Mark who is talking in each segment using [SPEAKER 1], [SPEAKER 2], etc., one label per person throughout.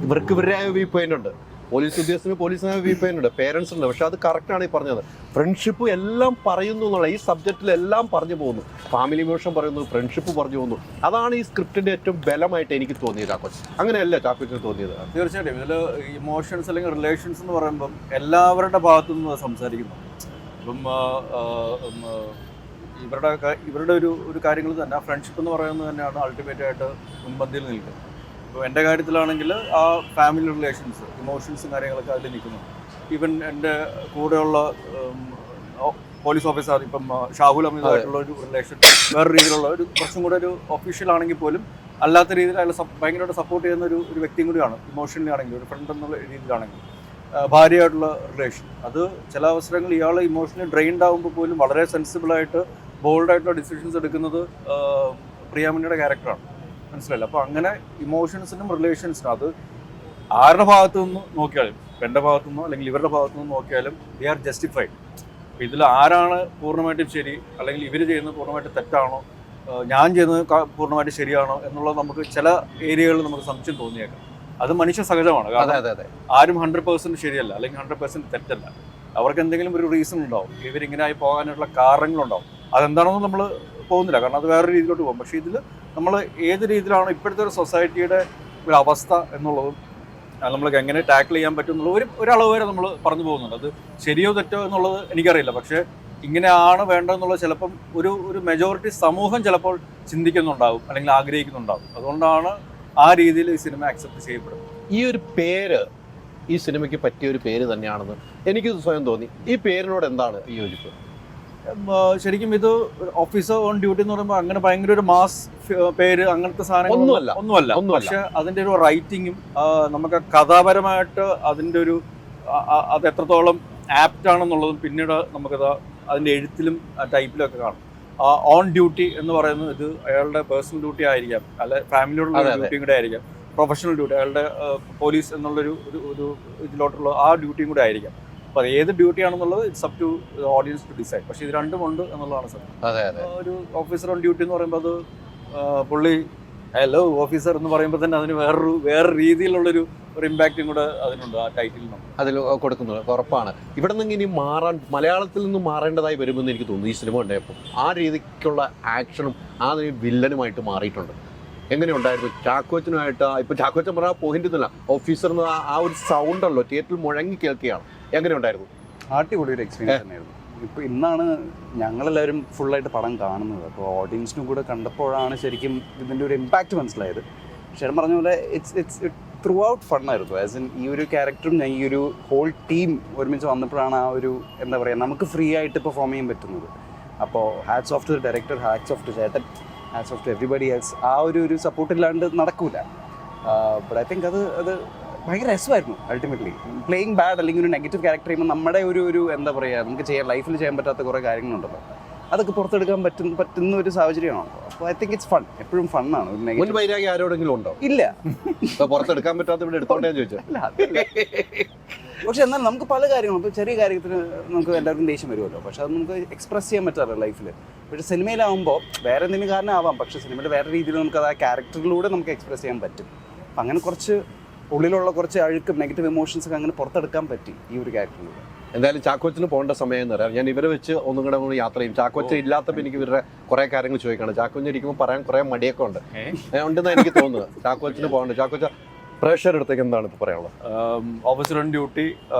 [SPEAKER 1] ഇവർക്ക് ഇവരുടേതായ view point ഉണ്ട്, police ഉദ്യോഗസ്ഥന് പോലീസിനായ വ്യൂ പോയിന്റ് ഉണ്ട്, പേരൻസ് ഉണ്ട്. പക്ഷെ അത് കറക്റ്റാണ് ഈ പറഞ്ഞത്. ഫ്രണ്ട്ഷിപ്പ് എല്ലാം പറയുന്നു എന്നുള്ള ഈ സബ്ജക്റ്റിലെല്ലാം പറഞ്ഞു പോകുന്നു. ഫാമിലി ഇമോഷൻ പറയുന്നു, ഫ്രണ്ട്ഷിപ്പ് പറഞ്ഞു പോകുന്നു. അതാണ് ഈ സ്ക്രിപ്റ്റിന്റെ ഏറ്റവും ബലമായിട്ട് എനിക്ക് തോന്നിയത്. ചാക്കോച്ചൻ അങ്ങനെയല്ല ചാക്കോച്ചിന് തോന്നിയത്?
[SPEAKER 2] തീർച്ചയായിട്ടും ഇതിൽ ഇമോഷൻസ് അല്ലെങ്കിൽ റിലേഷൻസ് എന്ന് പറയുമ്പം എല്ലാവരുടെ ഭാഗത്തു നിന്ന് സംസാരിക്കുന്നു. ഇപ്പം ഇവരുടെ ഒരു കാര്യങ്ങൾ തന്നെ ഫ്രണ്ട്ഷിപ്പ് എന്ന് പറയുന്നത് തന്നെയാണ് അൾട്ടിമേറ്റ് ആയിട്ട് മുൻപന്തിയിൽ നിൽക്കുന്നത്. ഇപ്പോൾ എൻ്റെ കാര്യത്തിലാണെങ്കിൽ ആ ഫാമിലി റിലേഷൻസ്, ഇമോഷൻസും കാര്യങ്ങളൊക്കെ അതിൽ നിൽക്കുന്നു. ഈവൻ എൻ്റെ കൂടെയുള്ള പോലീസ് ഓഫീസർ ഇപ്പം ഷാഹുൽ അമീദായിട്ടുള്ള ഒരു റിലേഷൻ വേറെ രീതിയിലുള്ള ഒരു കുറച്ചും കൂടെ ഒരു ഒഫീഷ്യൽ ആണെങ്കിൽ പോലും അല്ലാത്ത രീതിയിൽ അയാൾ ഭയങ്കരമായിട്ട് സപ്പോർട്ട് ചെയ്യുന്ന ഒരു വ്യക്തിയും കൂടിയാണ്. ഇമോഷണലി ആണെങ്കിലും ഒരു ഫ്രണ്ട് എന്നുള്ള രീതിയിലാണെങ്കിലും ഭാര്യയായിട്ടുള്ള റിലേഷൻ, അത് ചില അവസരങ്ങളിൽ ഇയാൾ ഇമോഷണലി ഡ്രെയിൻഡ് ആകുമ്പോൾ പോലും വളരെ സെൻസിബിളായിട്ട് ബോൾഡായിട്ടുള്ള ഡിസിഷൻസ് എടുക്കുന്നത് പ്രിയാമണിയുടെ ക്യാരക്ടറാണ്. മനസ്സിലായില്ല? അപ്പോൾ അങ്ങനെ ഇമോഷൻസിനും റിലേഷൻസിനും അത് ആരുടെ ഭാഗത്തു നിന്ന് നോക്കിയാലും, എൻ്റെ ഭാഗത്തു നിന്നോ അല്ലെങ്കിൽ ഇവരുടെ ഭാഗത്തു നിന്ന് നോക്കിയാലും ദേ ആർ ജസ്റ്റിഫൈഡ്. അപ്പോൾ ഇതിൽ ആരാണ് പൂർണ്ണമായിട്ടും ശരി, അല്ലെങ്കിൽ ഇവർ ചെയ്യുന്നത് പൂർണ്ണമായിട്ട് തെറ്റാണോ, ഞാൻ ചെയ്യുന്നത് പൂർണ്ണമായിട്ട് ശരിയാണോ എന്നുള്ളത് നമുക്ക് ചില ഏരിയകളിൽ നമുക്ക് സംശയം തോന്നിയേക്കാം. അത് മനുഷ്യ സഹജമാണ്. കാരണം ആരും 100% ശരിയല്ല അല്ലെങ്കിൽ 100% തെറ്റല്ല. അവർക്ക് എന്തെങ്കിലും ഒരു റീസൺ ഉണ്ടാവും, ഇവരിങ്ങനെ ആയി പോകാനുള്ള കാരണങ്ങളുണ്ടാവും. അതെന്താണെന്ന് നമ്മൾ പോകുന്നില്ല, കാരണം അത് വേറൊരു രീതിയിലോട്ട് പോകും. പക്ഷേ ഇതിൽ നമ്മൾ ഏത് രീതിയിലാണ് ഇപ്പോഴത്തെ ഒരു സൊസൈറ്റിയുടെ ഒരു അവസ്ഥ എന്നുള്ളതും നമ്മൾക്ക് എങ്ങനെ ടാക്കിൾ ചെയ്യാൻ പറ്റും എന്നുള്ള ഒരളവ് വരെ നമ്മൾ പറഞ്ഞു പോകുന്നുണ്ട്. അത് ശരിയോ തെറ്റോ എന്നുള്ളത് എനിക്കറിയില്ല. പക്ഷേ ഇങ്ങനെയാണ് വേണ്ടതെന്നുള്ളത് ചിലപ്പം ഒരു മെജോറിറ്റി സമൂഹം ചിലപ്പോൾ ചിന്തിക്കുന്നുണ്ടാവും അല്ലെങ്കിൽ ആഗ്രഹിക്കുന്നുണ്ടാവും. അതുകൊണ്ടാണ് ആ രീതിയിൽ ഈ സിനിമ അക്സെപ്റ്റ് ചെയ്യപ്പെടും.
[SPEAKER 1] ഈ ഒരു പേര് ഈ സിനിമയ്ക്ക് പറ്റിയ ഒരു പേര് തന്നെയാണെന്ന് എനിക്ക് സ്വയം തോന്നി. ഈ പേരിനോട് എന്താണ് ഈ യോജിപ്പ്?
[SPEAKER 2] ശരിക്കും ഇത് ഓഫീസർ ഓൺ ഡ്യൂട്ടി എന്ന് പറയുമ്പോൾ അങ്ങനെ ഭയങ്കര ഒരു മാസ് പേര് അങ്ങനത്തെ സാധനങ്ങൾ ഒന്നുമല്ല. പക്ഷെ അതിൻ്റെ ഒരു റൈറ്റിങ്ങും നമുക്ക് കഥാപരമായിട്ട് അതിൻ്റെ അത് എത്രത്തോളം ആപ്റ്റ് ആണെന്നുള്ളതും പിന്നീട് നമുക്കത് അതിൻ്റെ എഴുത്തിലും ടൈപ്പിലും ഒക്കെ കാണും. ഓൺ ഡ്യൂട്ടി എന്ന് പറയുന്നത് ഇത് അയാളുടെ പേഴ്സണൽ ഡ്യൂട്ടി ആയിരിക്കാം, അല്ലെ ഫാമിലിയോടുള്ള ഡ്യൂട്ടിയും കൂടെ ആയിരിക്കാം, പ്രൊഫഷണൽ ഡ്യൂട്ടി അയാളുടെ പോലീസ് എന്നുള്ളൊരു ഇതിലോട്ടുള്ള ആ ഡ്യൂട്ടിയും കൂടെ ആയിരിക്കാം. അപ്പോൾ അത് ഏത് ഡ്യൂട്ടി ആണെന്നുള്ളത് it's up to audience to decide. പക്ഷേ ഇത് രണ്ടും ഉണ്ട് എന്നുള്ളതാണ് സത്യം. ഒരു ഓഫീസർ ഓൺ ഡ്യൂട്ടി എന്ന് പറയുമ്പോൾ അത് പുള്ളി ഹലോ ഓഫീസർ എന്ന് പറയുമ്പോൾ തന്നെ അതിന് വേറെ രീതിയിലുള്ളൊരു ഇമ്പാക്റ്റും കൂടെ അതിനുണ്ട് ആ ടൈറ്റിലിനുണ്ട്,
[SPEAKER 1] അതിൽ കൊടുക്കുന്നത് ഉറപ്പാണ്. ഇവിടെ നിന്ന് ഇനി മലയാളത്തിൽ നിന്ന് മാറേണ്ടതായി വരുമെന്ന് എനിക്ക് തോന്നുന്നു. ഈ സിനിമ ഉണ്ടായപ്പോൾ ആ രീതിക്കുള്ള ആക്ഷനും ആ വില്ലനുമായിട്ട് മാറിയിട്ടുണ്ട്. എങ്ങനെയുണ്ടായിരുന്നു ചാക്കോച്ചനുമായിട്ട്? ഇപ്പോൾ ചാക്കോച്ചൻ പറഞ്ഞ പോയിന്റ് തന്നെ ഓഫീസർ എന്ന് ആ ഒരു സൗണ്ടല്ലോ തിയേറ്ററിൽ മുഴങ്ങി കേൾക്കുകയാണ്. എങ്ങനെയുണ്ടായിരുന്നു?
[SPEAKER 3] അടിപൊളി ഒരു എക്സ്പീരിയൻസ് തന്നെയായിരുന്നു. ഇപ്പോൾ ഇന്നാണ് ഞങ്ങളെല്ലാവരും ഫുള്ളായിട്ട് പടം കാണുന്നത്. അപ്പോൾ ഓഡിയൻസിനും കൂടെ കണ്ടപ്പോഴാണ് ശരിക്കും ഇതിൻ്റെ ഒരു ഇമ്പാക്റ്റ് മനസ്സിലായത്. ചേട്ടൻ പറഞ്ഞ പോലെ ഇറ്റ്സ് ത്രൂ ഔട്ട് ഫണ്ണായിരുന്നു. ആസ് ഇൻ ഈ ഒരു ക്യാരക്ടറും ഈ ഒരു ഹോൾ ടീം ഒരുമിച്ച് വന്നപ്പോഴാണ് ആ ഒരു എന്താ പറയുക നമുക്ക് ഫ്രീ ആയിട്ട് പെർഫോം ചെയ്യാൻ പറ്റുന്നത്. അപ്പോൾ hats off to the director, hats off to ചേട്ടൻ, hats off to everybody else. ആ ഒരു സപ്പോർട്ട് ഇല്ലാണ്ട് നടക്കൂല. ബട്ട് ഐ തിങ്ക് അത് ഭയങ്കര രസമായിരുന്നു. അൾട്ടിമേറ്റ്ലി പ്ലേയിങ് ബാഡ് അല്ലെങ്കിൽ ഒരു നെഗറ്റീവ് ക്യാരക്ടർ ചെയ്യുമ്പോൾ നമ്മുടെ ഒരു എന്താ പറയുക നമുക്ക് ലൈഫിൽ ചെയ്യാൻ പറ്റാത്ത കുറേ കാര്യങ്ങളുണ്ടല്ലോ, അതൊക്കെ പുറത്തെടുക്കാൻ പറ്റുന്ന ഒരു സാഹചര്യമാണ്. അപ്പോൾ ഐ തിങ്ക് ഇറ്റ്സ് ഫൺ. എപ്പോഴും ഫണ്ണാണ്.
[SPEAKER 1] വൈരാഗ്യം ആരോടെങ്കിലും ഉണ്ടോ?
[SPEAKER 3] ഇല്ല,
[SPEAKER 1] പുറത്തെടുക്കാൻ പറ്റാത്ത ഇവിടെ എടുത്തോണ്ടേ ചോദിച്ചു.
[SPEAKER 3] പക്ഷെ എന്നാൽ നമുക്ക് പല കാര്യങ്ങളും ഇപ്പോൾ ചെറിയ കാര്യത്തിന് നമുക്ക് എല്ലാവർക്കും ദേഷ്യം വരുമല്ലോ, പക്ഷെ അത് നമുക്ക് എക്സ്പ്രസ് ചെയ്യാൻ പറ്റാറില്ല ലൈഫിൽ. പക്ഷേ സിനിമയിലാവുമ്പോൾ വേറെ എന്തെങ്കിലും കാരണം ആവാം, പക്ഷേ സിനിമയിൽ വേറെ രീതിയിൽ നമുക്ക് അത് ആ ക്യാരക്ടറിലൂടെ നമുക്ക് എക്സ്പ്രസ് ചെയ്യാൻ പറ്റും. അപ്പം അങ്ങനെ കുറച്ച് ഉള്ളിലുള്ള കുറച്ച് അഴുക്കും നെഗറ്റീവ് ഇമോഷൻസൊക്കെ അങ്ങനെ പുറത്തെടുക്കാൻ പറ്റി ഈ ഒരു ക്യാരക്ടറിലൂടെ.
[SPEAKER 1] എന്തായാലും ചാക്കോച്ചിന് പോകേണ്ട സമയം എന്ന് പറയാം. ഞാൻ ഇവരെ വെച്ച് ഒന്നും കൂടെ യാത്ര ചെയ്യും. ചാക്കോച്ച ഇല്ലാത്തപ്പോൾ എനിക്ക് ഇവരുടെ കുറേ കാര്യങ്ങൾ ചോദിക്കണം. ചാക്കോച്ചിന് ഇരിക്കുമ്പോൾ പറയാൻ കുറേ മടിയൊക്കെ ഉണ്ടെന്ന് എനിക്ക് തോന്നുന്നത്. ചാക്കോച്ചിന് പോകണ്ട. ചാക്കോച്ച പ്രേക്ഷകരുടെ അടുത്തേക്ക് എന്താണ് ഇപ്പോൾ പറയാനുള്ളത്?
[SPEAKER 2] ഓഫീസർ ഓൺ ഡ്യൂട്ടി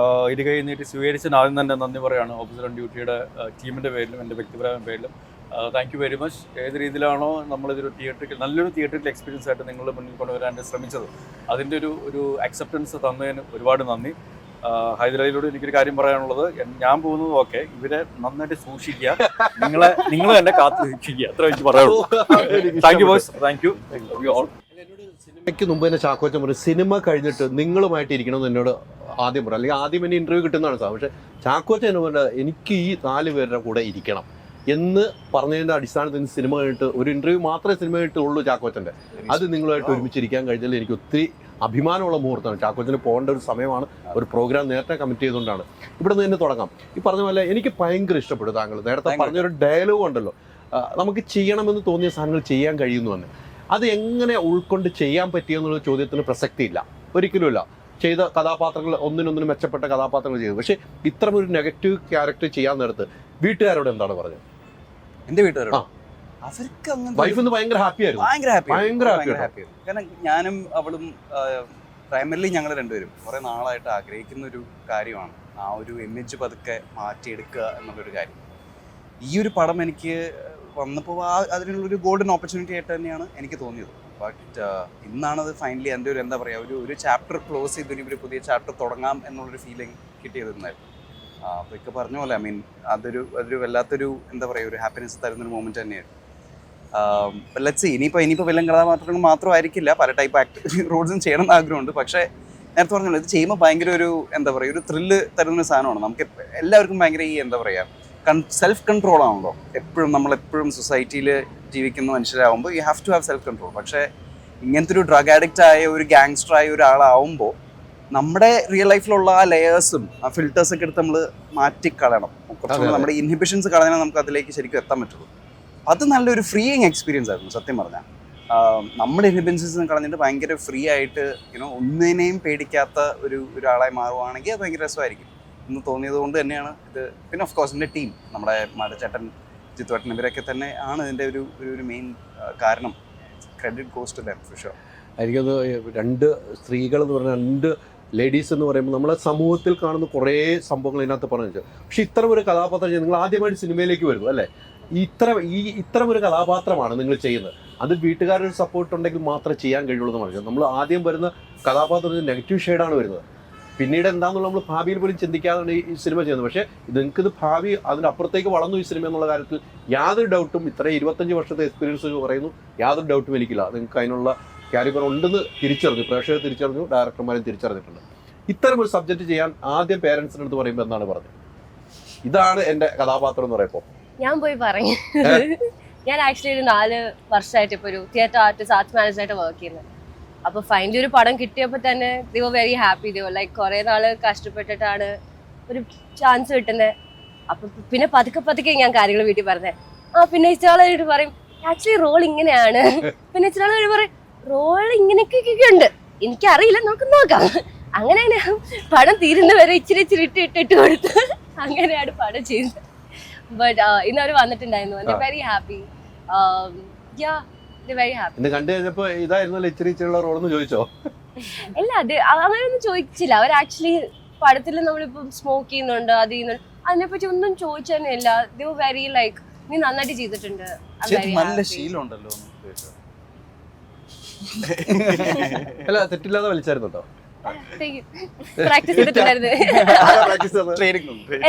[SPEAKER 2] ഇത് കഴിഞ്ഞിട്ട് സ്വീകരിച്ച ആദ്യം തന്നെ നന്ദി പറയുകയാണ് ഓഫീസർ ഓൺ ഡ്യൂട്ടിയുടെ ടീമിൻ്റെ പേരിലും എൻ്റെ വ്യക്തിപരമായ പേരിലും. Thank you very much. ഏത് രീതിയിലാണോ നമ്മളിതൊരു നല്ലൊരു തിയേറ്ററിക്കൽ എക്സ്പീരിയൻസ് ആയിട്ട് നിങ്ങളുടെ മുന്നിൽ കൊണ്ടുവരാൻ ശ്രമിച്ചത്, അതിൻ്റെ ഒരു അക്സെപ്റ്റൻസ് തന്നതിന് ഒരുപാട് നന്ദി. ഹൈദരാബാദിലൂടെ എനിക്കൊരു കാര്യം പറയാനുള്ളത്, ഞാൻ പോകുന്നത് ഓക്കെ, ഇവരെ നന്നായിട്ട് സൂക്ഷിക്കുക, നിങ്ങൾ തന്നെ കാത്തു സൂക്ഷിക്കുക, അത്ര വെച്ച് പറയാനുള്ളൂ. Thank you boys, thank you all.
[SPEAKER 1] സിനിമയ്ക്ക് മുമ്പ് തന്നെ ചാക്കോച്ചൻ പറയും സിനിമ കഴിഞ്ഞിട്ട് നിങ്ങളുമായിട്ട് ഇരിക്കണമെന്ന് എന്നോട് ആദ്യം പറയും, അല്ലെങ്കിൽ ആദ്യം എന്നെ ഇൻ്റർവ്യൂ കിട്ടുന്നതാണ് സാർ. പക്ഷേ ചാക്കോച്ചൻ എന്ന് പറഞ്ഞാൽ എനിക്ക് ഈ 4 പേരുടെ കൂടെ ഇരിക്കണം എന്ന് പറഞ്ഞതിൻ്റെ അടിസ്ഥാനത്തിൽ സിനിമ കഴിഞ്ഞിട്ട് ഒരു ഇൻ്റർവ്യൂ മാത്രമേ സിനിമ കഴിഞ്ഞിട്ടുള്ളൂ ചാക്കോച്ചൻ്റെ. അത് നിങ്ങളുമായിട്ട് ഒരുമിച്ചിരിക്കാൻ കഴിഞ്ഞാൽ എനിക്ക് ഒത്തിരി അഭിമാനമുള്ള മുഹൂർത്തമാണ്. ചാക്കോച്ചന് പോകേണ്ട ഒരു സമയമാണ്. ഒരു പ്രോഗ്രാം നേരത്തെ കമ്മിറ്റ് ചെയ്തുകൊണ്ടാണ്. ഇവിടെ നിന്ന് തന്നെ തുടങ്ങാം. ഈ പറഞ്ഞ പോലെ എനിക്ക് ഭയങ്കര ഇഷ്ടപ്പെട്ടു താങ്കൾ നേരത്തെ പറഞ്ഞൊരു ഡയലോഗ് ഉണ്ടല്ലോ, നമുക്ക് ചെയ്യണമെന്ന് തോന്നിയ സാധനങ്ങൾ ചെയ്യാൻ കഴിയുന്നു എന്ന്. അത് എങ്ങനെ ഉൾക്കൊണ്ട് ചെയ്യാൻ പറ്റിയെന്നുള്ള ചോദ്യത്തിന് പ്രസക്തിയില്ല. ഒരിക്കലുമില്ല. ചെയ്ത കഥാപാത്രങ്ങൾ ഒന്നിനൊന്നിനും മെച്ചപ്പെട്ട കഥാപാത്രങ്ങൾ ചെയ്തു. പക്ഷേ ഇത്തരം ഒരു നെഗറ്റീവ് ക്യാരക്ടർ ചെയ്യാൻ നേരത്ത് വീട്ടുകാരോട് എന്താണ് പറഞ്ഞത്?
[SPEAKER 3] എൻ്റെ വീട്ടുകാരോട് അവർക്ക്
[SPEAKER 1] വൈഫ് ഭയങ്കര ഹാപ്പി ആയിരുന്നു.
[SPEAKER 3] ഭയങ്കര ഹാപ്പി. കാരണം ഞാനും അവളും പ്രൈമറിലി ഞങ്ങൾ രണ്ടുപേരും കുറേ നാളായിട്ട് ആഗ്രഹിക്കുന്ന ഒരു കാര്യമാണ് ആ ഒരു ഇമേജ് പതുക്കെ മാറ്റിയെടുക്കുക എന്നുള്ളൊരു കാര്യം. ഈ ഒരു പടം എനിക്ക് വന്നപ്പോൾ അതിനുള്ളൊരു ഗോൾഡൻ ഓപ്പർച്യൂണിറ്റി ആയിട്ട് തന്നെയാണ് എനിക്ക് തോന്നിയത്. ബട്ട് ഇന്നാണത് ഫൈനലി എൻ്റെ ഒരു എന്താ പറയുക ഒരു ചാപ്റ്റർ ക്ലോസ് ചെയ്ത് ഇനി ഒരു പുതിയ ചാപ്റ്റർ തുടങ്ങാം എന്നുള്ളൊരു ഫീലിംഗ് കിട്ടിയതെന്നായിരുന്നു. അപ്പോൾ ഒക്കെ പറഞ്ഞ പോലെ ഐ മീൻ അതൊരു വല്ലാത്തൊരു എന്താ പറയുക ഒരു ഹാപ്പിനെസ് തരുന്നൊരു മൊമെൻറ്റ് തന്നെയായിരുന്നു. ലെറ്റ്സ് സീ ഇനിയിപ്പോൾ വില്ലൻ കഥാപാത്രങ്ങൾ മാത്രമായിരിക്കില്ല, പല ടൈപ്പ് റോൾസും ചെയ്യണം എന്ന് ആഗ്രഹമുണ്ട്. പക്ഷേ നേരത്തെ പറഞ്ഞല്ലോ ഇത് ചെയ്യുമ്പോൾ ഭയങ്കര ഒരു എന്താ പറയുക ഒരു ത്രില്ല് തരുന്നൊരു സാധനമാണ്. നമുക്ക് എല്ലാവർക്കും ഭയങ്കര ഈ എന്താ പറയുക സെൽഫ് കൺട്രോൾ ആണല്ലോ എപ്പോഴും. നമ്മളെപ്പോഴും സൊസൈറ്റിയിൽ ജീവിക്കുന്ന മനുഷ്യരാകുമ്പോൾ you have to have self control. പക്ഷേ ഇങ്ങനത്തെ ഒരു ഡ്രഗ് അഡിക്റ്റ് ആയ ഒരു ഗാങ്സ്റ്റർ ആയ ഒരാളാവുമ്പോൾ നമ്മുടെ റിയൽ ലൈഫിലുള്ള ആ ലെയേഴ്സും ആ ഫിൽറ്റേഴ്സൊക്കെ എടുത്ത് നമ്മൾ മാറ്റിക്കളയണം. കുറച്ചുകൂടെ നമ്മുടെ ഇൻഹിബിഷൻസ് കളഞ്ഞാൽ നമുക്ക് അതിലേക്ക് ശരിക്കും എത്താൻ പറ്റുള്ളൂ. അത് നല്ലൊരു ഫ്രീയിങ് എക്സ്പീരിയൻസ് ആയിരുന്നു സത്യം പറഞ്ഞാൽ. നമ്മുടെ ഇൻഹിബിഷൻസ് കളഞ്ഞിട്ട് ഭയങ്കര ഫ്രീ ആയിട്ട് ഒന്നിനെയും പേടിക്കാത്ത ഒരാളായി മാറുവാണെങ്കിൽ അത് ഭയങ്കര രസമായിരിക്കും എന്ന് തോന്നിയത് കൊണ്ട് തന്നെയാണ് ഇത്. പിന്നെ ഓഫ് കോഴ്സ് എൻ്റെ ടീം, നമ്മുടെ മടച്ചേട്ടൻ, ജിത്തുവേട്ടൻ, ഇവരൊക്കെ തന്നെ ആണ് ഇതിൻ്റെ ഒരു മെയിൻ കാരണം. Credit goes to them for sure.
[SPEAKER 1] എനിക്കത് രണ്ട് സ്ത്രീകൾ എന്ന് പറഞ്ഞാൽ രണ്ട് ലേഡീസ് എന്ന് പറയുമ്പോൾ നമ്മളെ സമൂഹത്തിൽ കാണുന്ന കുറേ സംഭവങ്ങൾ ഇതിനകത്ത് പറഞ്ഞു. പക്ഷെ ഇത്തരം ഒരു കഥാപാത്രം നിങ്ങൾ ആദ്യമായിട്ട് സിനിമയിലേക്ക് വരുന്നു അല്ലേ? ഇത്തരം ഒരു കഥാപാത്രമാണ് നിങ്ങൾ ചെയ്യുന്നത്. അത് വീട്ടുകാരുടെ സപ്പോർട്ട് ഉണ്ടെങ്കിൽ മാത്രമേ ചെയ്യാൻ കഴിയുള്ളൂ എന്ന് പറഞ്ഞു. നമ്മൾ ആദ്യം വരുന്ന കഥാപാത്രത്തിന് നെഗറ്റീവ് ഷെയ്ഡാണ് വരുന്നത്. പിന്നീട് എന്താണെന്നുള്ള നമ്മൾ ഭാവിയിൽ പോലും ചിന്തിക്കാതെ ഈ സിനിമ ചെയ്യുന്നത്. പക്ഷേ നിങ്ങൾക്കിത് ഭാവി അതിനപ്പുറത്തേക്ക് വളർന്നു ഈ സിനിമ എന്നുള്ള കാര്യത്തിൽ യാതൊരു ഡൗട്ടും, ഇത്രയും 25 വർഷത്തെ എക്സ്പീരിയൻസ് പറയുന്നു, യാതൊരു ഡൗട്ടും എനിക്കില്ല. നിങ്ങൾക്ക് അതിനുള്ള കാലിബർ ഉണ്ടെന്ന് തിരിച്ചറിഞ്ഞു, പ്രേക്ഷകർ തിരിച്ചറിഞ്ഞു, ഡയറക്ടർമാരും തിരിച്ചറിഞ്ഞിട്ടുണ്ട്. ഇത്തരം ഒരു സബ്ജക്റ്റ് ചെയ്യാൻ ആദ്യം പേരൻസിൻ്റെ അടുത്ത് പറയുമ്പോൾ എന്താണ് പറഞ്ഞത്? ഇതാണ് എൻ്റെ കഥാപാത്രം എന്ന് പറയുമ്പോൾ
[SPEAKER 4] ഞാൻ പോയി പറയും. ഞാൻ ആക്ച്വലി ഒരു 4 വർഷമായിട്ട് ഇപ്പോൾ ഒരു തിയേറ്റർ ആർട്ട് മാനേജറായിട്ട് വർക്ക് ചെയ്യുന്നത്. അപ്പോൾ ഫൈനലി ഒരു പടം കിട്ടിയപ്പോൾ തന്നെ they were very happy. They were like കുറേ നാൾ കഷ്ടപ്പെട്ടിട്ടാണ് ഒരു ചാൻസ് കിട്ടുന്നത്. അപ്പം പിന്നെ പതുക്കെ ഞാൻ കാര്യങ്ങൾ വീട്ടിൽ പറഞ്ഞത്. പിന്നെ ഇച്ചാളായിട്ട് പറയും ആക്ച്വലി റോൾ ഇങ്ങനെയാണ്. പിന്നെ ഇച്ചാളായിട്ട് പറയും റോൾ ഇങ്ങനെയൊക്കെ ഉണ്ട്, എനിക്കറിയില്ല, നമുക്ക് നോക്കാം. അങ്ങനെയാണ് പടം തീരുന്നവരെ ഇച്ചിരി ഇട്ടിട്ട് കൊടുത്ത് അങ്ങനെയാണ് പടം ചെയ്തത്. ബട്ട് ഇന്നവർ വന്നിട്ടുണ്ടായിരുന്നു. Very happy.
[SPEAKER 1] ഇന്ന് കണ്ടു കഴിഞ്ഞപ്പോ ഇതായിരുന്നല്ലോ ഇച്ചിരിയുള്ള റോളെന്ന് ചോദിച്ചോ?
[SPEAKER 4] ഇല്ല, അത് അങ്ങനെയൊന്നും ചോദിച്ചില്ല. അവർ ആക്ച്വലി പടത്തിൽ നമ്മളിപ്പം സ്മോക്ക് ചെയ്യുന്നുണ്ട്, അത് ചെയ്യുന്നുണ്ട്, അതിനെപ്പറ്റി ഒന്നും ചോദിച്ചു തന്നെ ഇല്ല. ദേ വർ വെരി ലൈക്ക് നീ നന്നായിട്ട് ചെയ്തിട്ടുണ്ട്,
[SPEAKER 3] നല്ല ശീലമുണ്ടല്ലോ.
[SPEAKER 1] അല്ല തെറ്റില്ലാതെ വലിച്ചായിരുന്നുണ്ടോ?
[SPEAKER 4] പ്രാക്ടീസ് ചെയ്തിട്ടുണ്ടായിരുന്നു.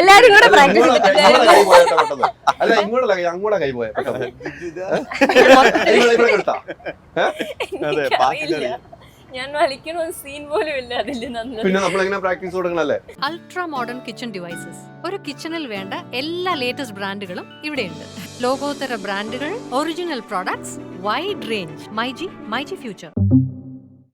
[SPEAKER 1] എല്ലാരും കൂടെ പ്രാക്ടീസ് ചെയ്തിട്ടുണ്ടായിരുന്നു. അല്ല അങ്ങോടെ കൈ പോയ
[SPEAKER 4] ഞാൻ വലിക്കണ സീൻ പോലും ഇല്ല അതിൽ.
[SPEAKER 1] പിന്നെ നമ്മളെങ്ങനെ പ്രാക്ടീസ് കൊടുക്കണല്ലേ?
[SPEAKER 5] Ultra modern kitchen devices. ഒരു കിച്ചണിൽ വേണ്ട എല്ലാ ലേറ്റസ്റ്റ് ബ്രാൻഡുകളും ഇവിടെയുണ്ട്. ലോകോത്തര ബ്രാൻഡുകൾ, original products, wide range. MyG future.